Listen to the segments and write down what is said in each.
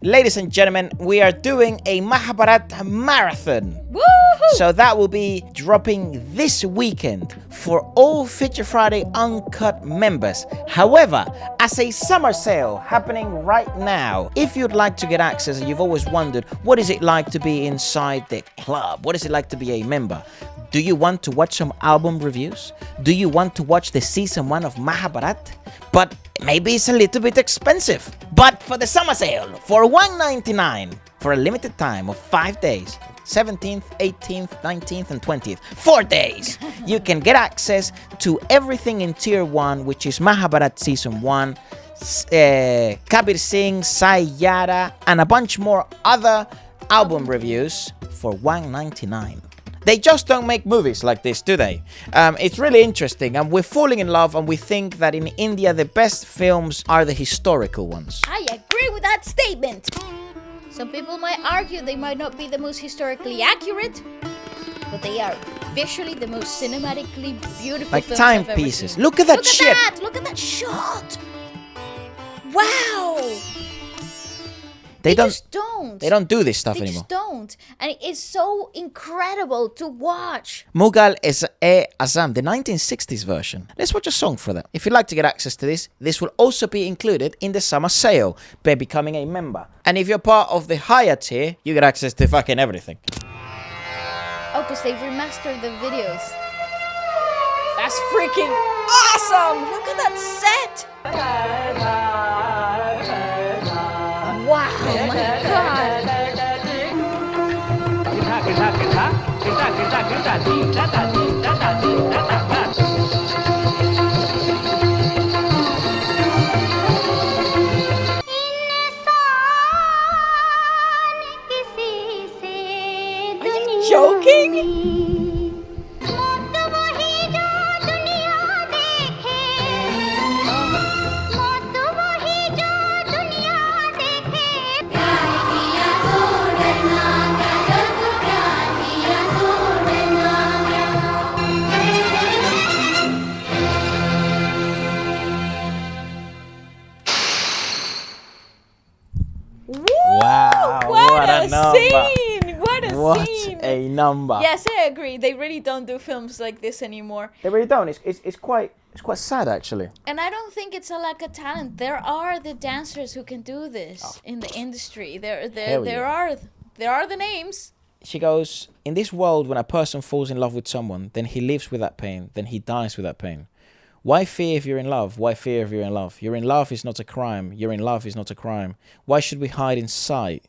Ladies and gentlemen, we are doing a Mahabharat marathon. Woohoo! So that will be dropping this weekend for all Feature Friday Uncut members. However, as a summer sale happening right now, if you'd like to get access and you've always wondered, what is it like to be inside the club? What is it like to be a member? Do you want to watch some album reviews? Do you want to watch the season 1 of Mahabharat? But maybe it's a little bit expensive. But for the summer sale, for $199, for a limited time of 5 days, 17th, 18th, 19th, and 20th, 4 days, you can get access to everything in Tier 1, which is Mahabharat Season 1, Kabir Singh, Sai Yara, and a bunch more other album reviews for $199. They just don't make movies like this, do they? It's really interesting, and we're falling in love, and we think that in India the best films are the historical ones. I agree with that statement. Some people might argue they might not be the most historically accurate, but they are visually the most cinematically beautiful Like films I've ever timepieces. seen. Look at that shit! Look at that shot! Wow! They just don't. They don't do this stuff They anymore. just don't. And it's so incredible to watch. Mughal is Azam, the 1960s version. Let's watch a song for that. If you'd like to get access to this will also be included in the summer sale by becoming a member. And if you're part of the higher tier, you get access to fucking everything. Oh, because they remastered the videos. That's freaking awesome! Look at that set! Wow, my god! Are you joking? Wow, What a number. scene! What a scene! What a number. Yes, I agree. They really don't do films like this anymore. They really don't. It's quite sad, actually. And I don't think it's a lack of talent. There are the dancers who can do this in the industry. There are the names. She goes, in this world, when a person falls in love with someone, then he lives with that pain, then he dies with that pain. Why fear if you're in love? Why fear if you're in love? You're in love is not a crime. You're in love is not a crime. Why should we hide in sight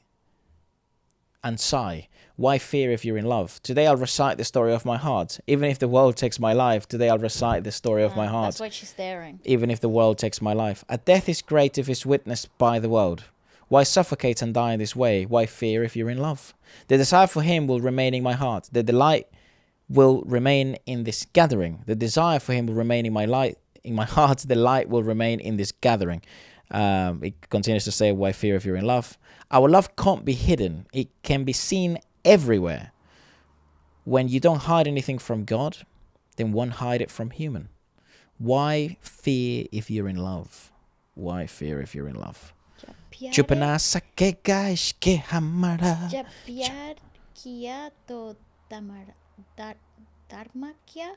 and sigh? Why fear if you're in love? Today I'll recite the story of my heart. Even if the world takes my life, today I'll recite the story of my heart. That's why she's staring. Even if the world takes my life. A death is great if it's witnessed by the world. Why suffocate and die in this way? Why fear if you're in love? The desire for him will remain in my heart. The delight will remain in this gathering. The desire for him will remain in my heart. The light will remain in this gathering. It continues to say, why fear if you're in love? Our love can't be hidden. It can be seen everywhere. When you don't hide anything from God, then one hide it from human. Why fear if you're in love? Why fear if you're in love? Chupana sakega ishke hamara. Jab pyar kiya to tamara dharma kya?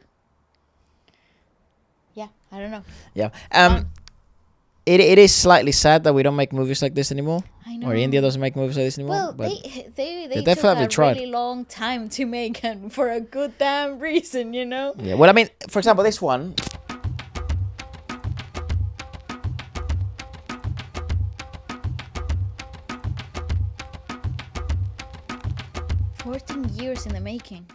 Yeah, I don't know. Yeah. It is slightly sad that we don't make movies like this anymore. I know. Or India doesn't make movies like this anymore. Well, but they definitely took a tried. really long time to make, and for a good damn reason, you know. yeah. Well, I mean, for example, this one. 14 years in the making.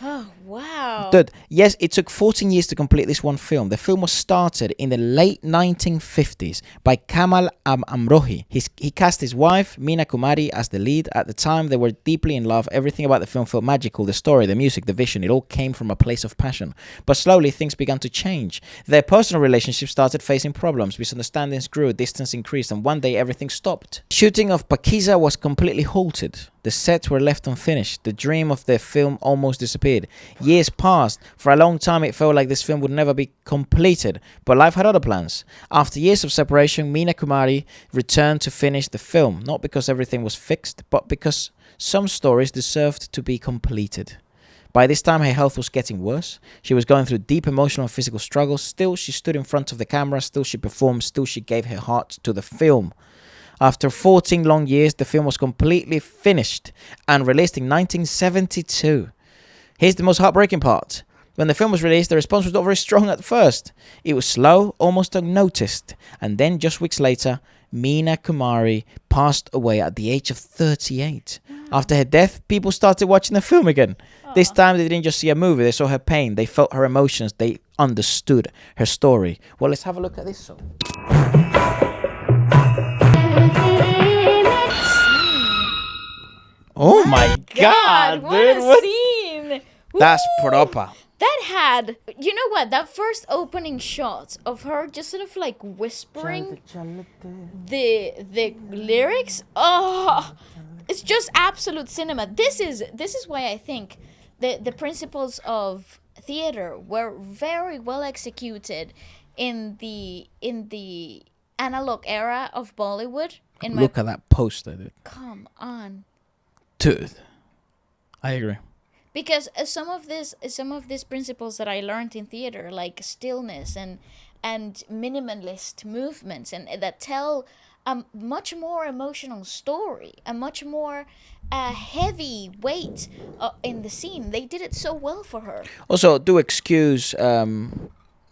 Oh, wow. Dude, yes, it took 14 years to complete this one film. The film was started in the late 1950s by Kamal Amrohi. He cast his wife, Meena Kumari, as the lead. At the time, they were deeply in love. Everything about the film felt magical. The story, the music, the vision, it all came from a place of passion. But slowly, things began to change. Their personal relationship started facing problems. Misunderstandings grew, distance increased, and one day, everything stopped. Shooting of Pakeezah was completely halted. The sets were left unfinished. The dream of the film almost disappeared. disappeared. Years passed. For a long time, it felt like this film would never be completed, but life had other plans. After years of separation, Meena Kumari returned to finish the film, not because everything was fixed, but because some stories deserved to be completed. By this time, her health was getting worse. She was going through deep emotional and physical struggles. Still, she stood in front of the camera. Still, she performed. Still, she gave her heart to the film. After 14 long years, the film was completely finished and released in 1972. Here's the most heartbreaking part. When the film was released, the response was not very strong at first. It was slow, almost unnoticed. And then, just weeks later, Meena Kumari passed away at the age of 38. After her death, people started watching the film again. This time, they didn't just see a movie. They saw her pain. They felt her emotions. They understood her story. Well, let's have a look at this song. Oh my God, what dude. a scene! That's Woo! proper. That had, you know what, that first opening shot of her just sort of like whispering the lyrics, it's just absolute cinema. This is why I think the principles of theater were very well executed in the analog era of Bollywood. Look at that poster, dude. Come on. Dude, I agree. Because some of these principles that I learned in theater, like stillness and minimalist movements, and that tell a much more emotional story, a much more heavy weight in the scene. They did it so well for her. Also, do excuse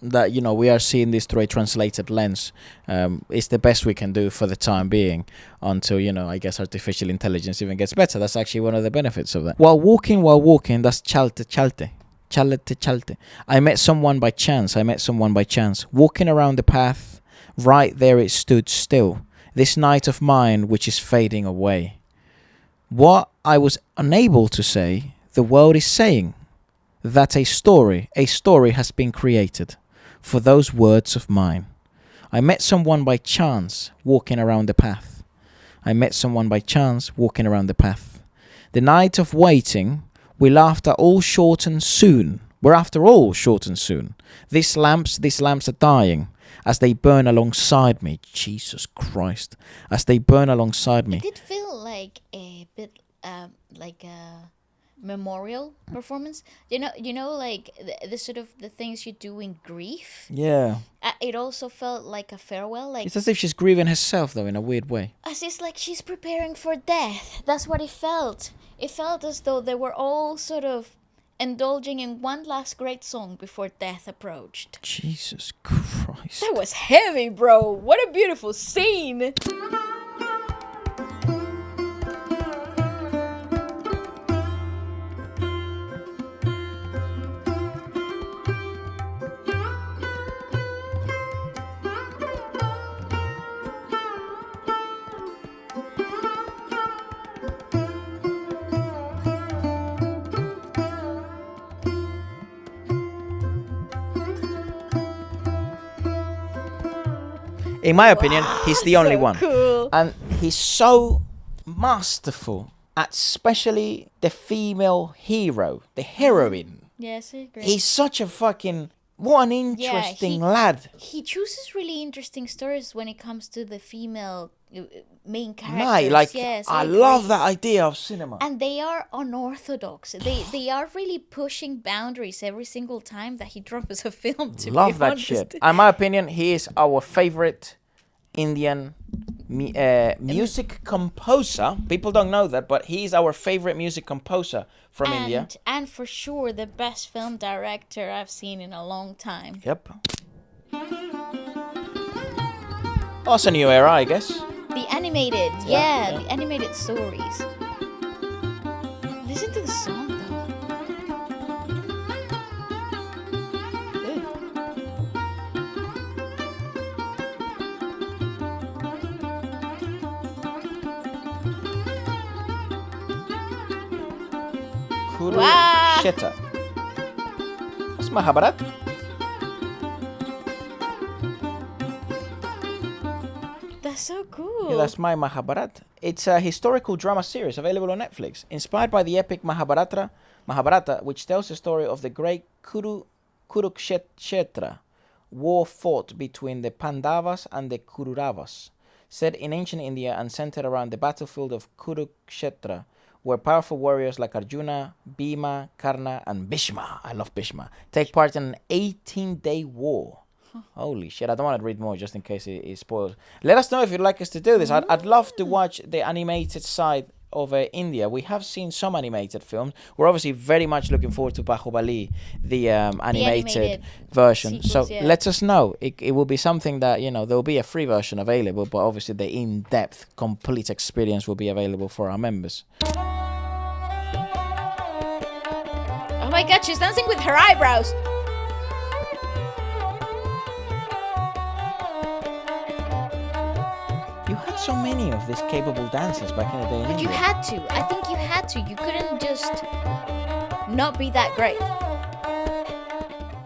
that, you know, we are seeing this through a translated lens. It's the best we can do for the time being until, you know, I guess artificial intelligence even gets better. That's actually one of the benefits of that. While walking, that's chalte. I met someone by chance. Walking around the path, right there it stood still. This night of mine which is fading away. What I was unable to say, the world is saying that a story has been created for those words of mine. I met someone by chance walking around the path. The night of waiting, will after all shorten soon. We're after all shorten soon. These lamps are dying as they burn alongside me. Jesus Christ. As they burn alongside me. It did feel like a bit like a memorial performance. You know, like the sort of the things you do in grief. Yeah. It also felt like a farewell. Like it's as if she's grieving herself, though, in a weird way. As it's like she's preparing for death. That's what it felt. It felt as though they were all sort of indulging in one last great song before death approached. Jesus Christ. That was heavy, bro. What a beautiful scene. In my opinion, he's the only one. Cool. And he's so masterful at especially the female hero, the heroine. Yes, I agree. He's such a fucking... What an interesting lad. He chooses really interesting stories when it comes to the female main characters. Mate, like, yes, I love that idea of cinema. And they are unorthodox. They are really pushing boundaries every single time that he drops a film, to Love be that honest. shit. In my opinion, he is our favorite Indian music composer. People don't know that, but he's our favorite music composer from India. And for sure, the best film director I've seen in a long time. Yep. Oh, it's a new era, I guess. The animated, Yeah. the animated stories. Listen to the song, though. Kurukshetra. That's Mahabharat. That's so cool. cool. That's my Mahabharata. It's a historical drama series available on Netflix, inspired by the epic Mahabharata, which tells the story of the great Kurukshetra war fought between the Pandavas and the Kauravas. Set in ancient India and centered around the battlefield of Kurukshetra, where powerful warriors like Arjuna, Bhima, Karna, and Bhishma, I love Bhishma, take part in an 18-day war. Holy shit, I don't want to read more just in case it spoils. Let us know if you'd like us to do this. I'd love to watch the animated side of India. We have seen some animated films. We're obviously very much looking forward to Bahubali, the animated version. Sequels, so yeah. let us know. It will be something that, there will be a free version available, but obviously the in-depth, complete experience will be available for our members. Oh my god, she's dancing with her eyebrows. You had so many of these capable dancers back in the day in But you India. had to. I think you had to. You couldn't just not be that great.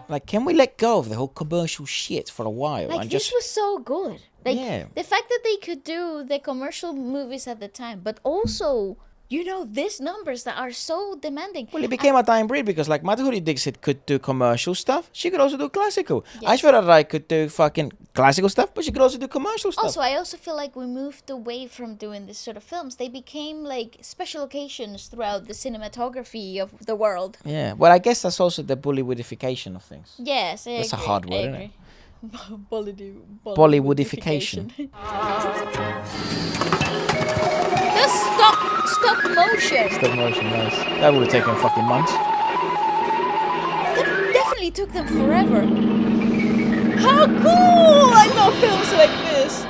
Like, can we let go of the whole commercial shit for a while? Like, and this just was so good. Like, Yeah. the fact that they could do the commercial movies at the time, but also, these numbers that are so demanding. Well, it became a time breed because, like, Madhuri Dixit could do commercial stuff. She could also do classical. Yes. Aishwarya Rai could do fucking classical stuff, but she could also do commercial stuff. Also, I also feel like we moved away from doing this sort of films. They became like special occasions throughout the cinematography of the world. Yeah. Well, I guess that's also the Bollywoodification of things. Yes, I That's a agree, hard I word, isn't agree. Bollywoodification. The stop motion. Stop motion, nice. That would have taken fucking months. That definitely took them forever. How cool! I love films like this.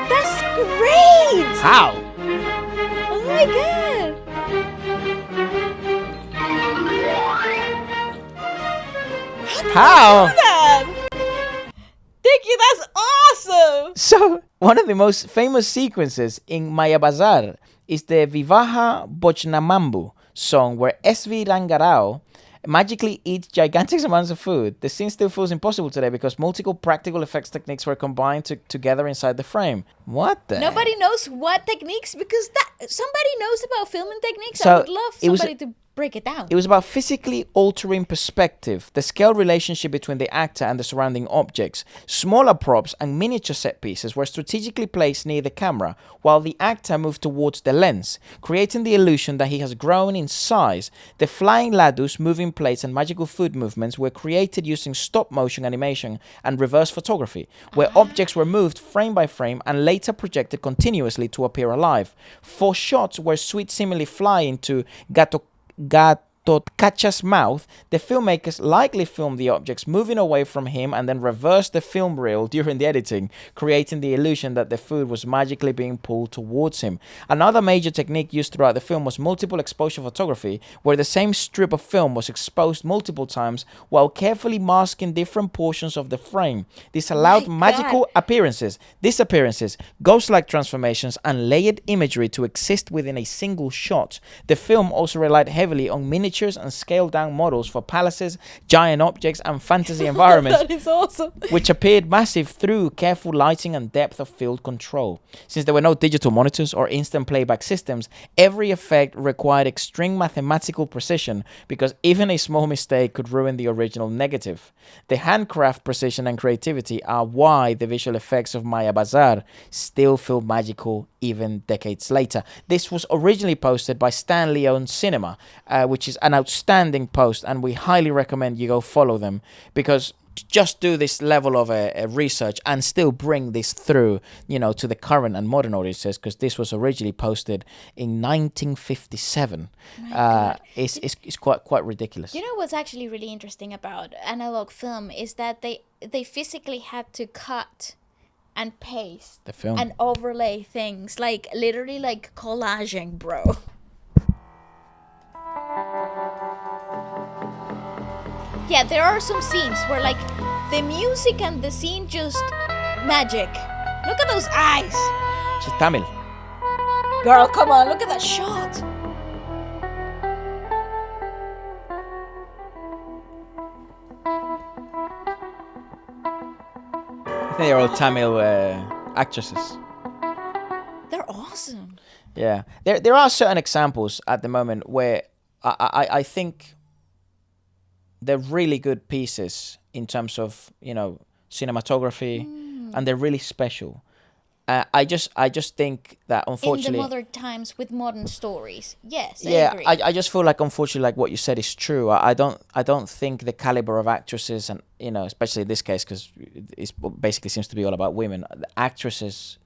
That's great! How? Oh my god! How? Thank you, that's awesome! So, one of the most famous sequences in Mayabazar is the Vivaha Bochnamambu song where S.V. Rangarao magically eats gigantic amounts of food. The scene still feels impossible today because multiple practical effects techniques were combined together inside the frame. What the? Nobody knows what techniques, because somebody knows about filming techniques. So, I would love it was- somebody to break it down. It was about physically altering perspective, the scale relationship between the actor and the surrounding objects. Smaller props and miniature set pieces were strategically placed near the camera, while the actor moved towards the lens, creating the illusion that he has grown in size. The flying ladus, moving plates, and magical food movements were created using stop-motion animation and reverse photography, where objects were moved frame by frame and later projected continuously to appear alive. For shots where sweets seemingly fly into Gatotkacha's mouth, the filmmakers likely filmed the objects moving away from him and then reversed the film reel during the editing, creating the illusion that the food was magically being pulled towards him. Another major technique used throughout the film was multiple exposure photography, where the same strip of film was exposed multiple times while carefully masking different portions of the frame. This allowed magical appearances, disappearances, ghost-like transformations, and layered imagery to exist within a single shot. The film also relied heavily on miniatures and scaled-down models for palaces, giant objects, and fantasy environments, That is awesome. which appeared massive through careful lighting and depth of field control. Since there were no digital monitors or instant playback systems, every effect required extreme mathematical precision, because even a small mistake could ruin the original negative. The handcraft precision and creativity are why the visual effects of Mayabazar still feel magical even decades later. This was originally posted by Stan Leon Cinema, which is an outstanding post, and we highly recommend you go follow them, because just do this level of research and still bring this through, to the current and modern audiences, because this was originally posted in 1957. It's quite ridiculous. You know what's actually really interesting about analog film is that they physically had to cut and paste The film. and overlay things, like literally like collaging, bro. Yeah, there are some scenes where like the music and the scene just magic. Look at those eyes. She's Tamil. Girl, come on, look at that shot. They're all Tamil actresses. They're awesome. Yeah, there are certain examples at the moment where I think they're really good pieces in terms of cinematography, and they're really special. I just think that unfortunately in the modern times with modern stories, yes, I yeah, agree. I just feel like unfortunately like what you said is true. I don't think the caliber of actresses, and especially in this case because it basically seems to be all about women, the actresses.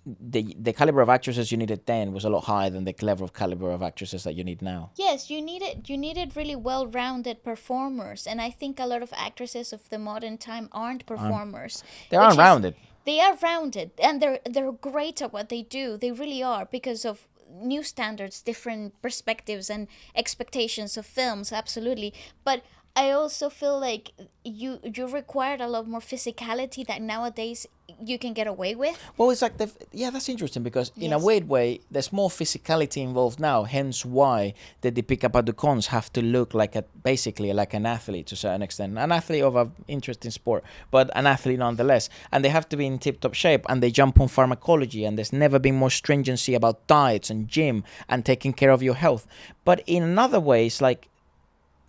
The caliber of actresses you needed then was a lot higher than the caliber of actresses that you need now. Yes, you needed really well-rounded performers, and I think a lot of actresses of the modern time aren't performers. They aren't rounded. They are rounded, and they're great at what they do. They really are, because of new standards, different perspectives, and expectations of films. Absolutely, but I also feel like you required a lot more physicality that nowadays you can get away with. Well, it's like that's interesting because in a Yes. weird way, there's more physicality involved now. Hence, why the Deepika Padukones have to look basically like an athlete to a certain extent, an athlete of an interesting sport, but an athlete nonetheless. And they have to be in tip-top shape, and they jump on pharmacology. And there's never been more stringency about diets and gym and taking care of your health. But in another way, it's like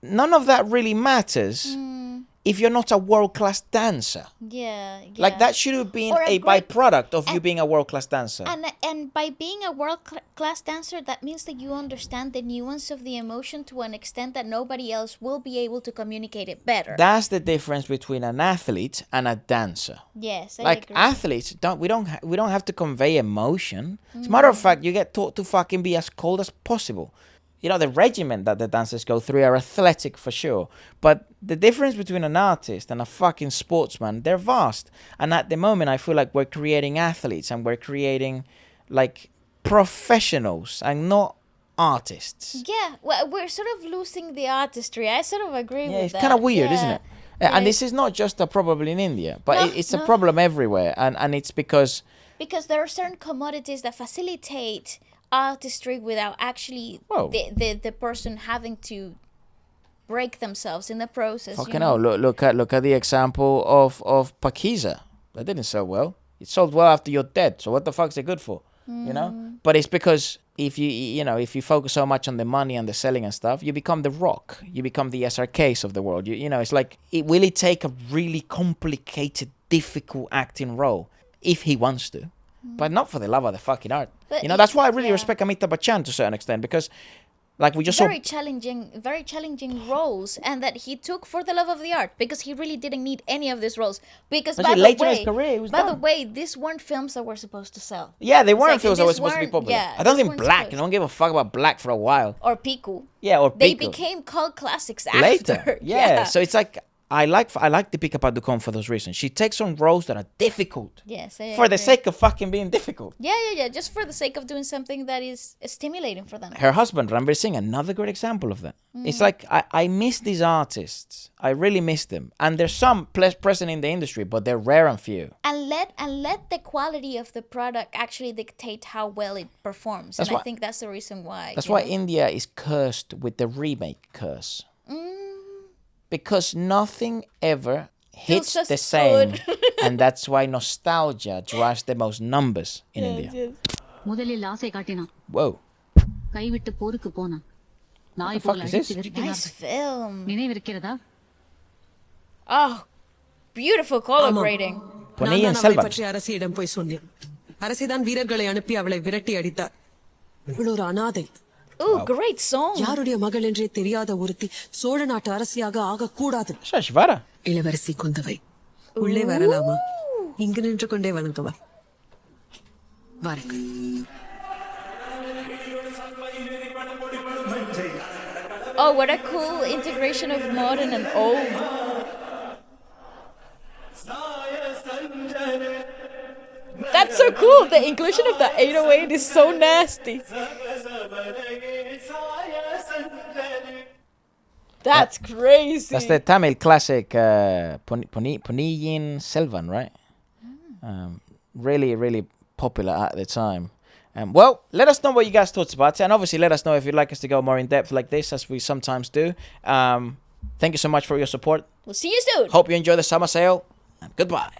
none of that really matters if you're not a world-class dancer. Yeah. Like that should have been Or a great- byproduct of you being a world-class dancer. And by being a world-class dancer, that means that you understand the nuance of the emotion to an extent that nobody else will be able to communicate it better. That's the difference between an athlete and a dancer. Yes, I Like agree. athletes, we don't have to convey emotion. As a matter of fact, you get taught to fucking be as cold as possible. The regiment that the dancers go through are athletic for sure. But the difference between an artist and a fucking sportsman, they're vast. And at the moment, I feel like we're creating athletes and we're creating like professionals and not artists. Yeah, well, we're sort of losing the artistry. I sort of agree with that. Yeah, it's kind of weird, isn't it? Yeah. And this is not just a problem in India, but No, it's a no. problem everywhere. And it's because Because there are certain commodities that facilitate artistry without actually Whoa. the person having to break themselves in the process. fucking hell, look at the example of Pakeezah. That didn't sell well. It sold well after you're dead. So what the fuck's it good for? But it's because if you focus so much on the money and the selling and stuff, you become the Rock. You become the SRKs of the world. It's like will it take a really complicated, difficult acting role if he wants to, but not for the love of the fucking art. But That's why I really yeah. respect Amitabh Bachchan to a certain extent, because like we just very challenging roles, and that he took for the love of the art, because he really didn't need any of these roles. Because Actually, later in his career, he was by the done. way, these weren't films that were supposed to sell. Yeah, they weren't like, films that were these supposed to be weren't- popular. yeah, I don't these think weren't Black. supposed- I don't give a fuck about Black for a while. Or Piku. Yeah, or They Pico. became cult classics after. Later. Yeah. So it's like I like Deepika Padukone for those reasons. She takes on roles that are difficult Yes, I for the agree. sake of fucking being difficult. Yeah. Just for the sake of doing something that is stimulating for them. Her husband, Ranveer Singh, another great example of that. It's like I miss these artists. I really miss them. And there's some present in the industry, but they're rare and few. And let the quality of the product actually dictate how well it performs. That's And why- I think that's the reason why. That's you why know? India is cursed with the remake curse. Because nothing ever hits as the same. good. And that's why nostalgia drives the most numbers in India. முதலில் ஆசை காட்டினான் Whoa. கைவிட்டு போருக்கு போனான் நாய் fuck pole is அடித்து this? விரட்டினார் Nice film. நினைவிருக்கிறதா Oh, beautiful color grading. Ponniyin நான் அவளை Selvan. பற்றி அரசியிடம் போய் சொன்னேன். அரசிதான் வீரர்களை அனுப்பி அவளை விரட்டி அடித்தார். இவள் ஒரு அனாதை. Ooh, great song. யாருடைய மகள் என்றே தெரியாத ஒருத்தி சோழ நாட்டு அரசியாக ஆகக்கூடாது. Shashvara. இளவரசி குந்தவை உள்ளே வரலாமா? இங்கு நின்று கொண்டே வணங்குவா. வாருங்கள். Oh, what a cool integration of modern and old. That's so cool. The inclusion of the 808 is so nasty. That's crazy. That's the Tamil classic Ponniyin Selvan, right? Really, really popular at the time. Well, let us know what you guys thought about it. And obviously, let us know if you'd like us to go more in depth like this, as we sometimes do. Thank you so much for your support. We'll see you soon. Hope you enjoy the summer sale. And goodbye.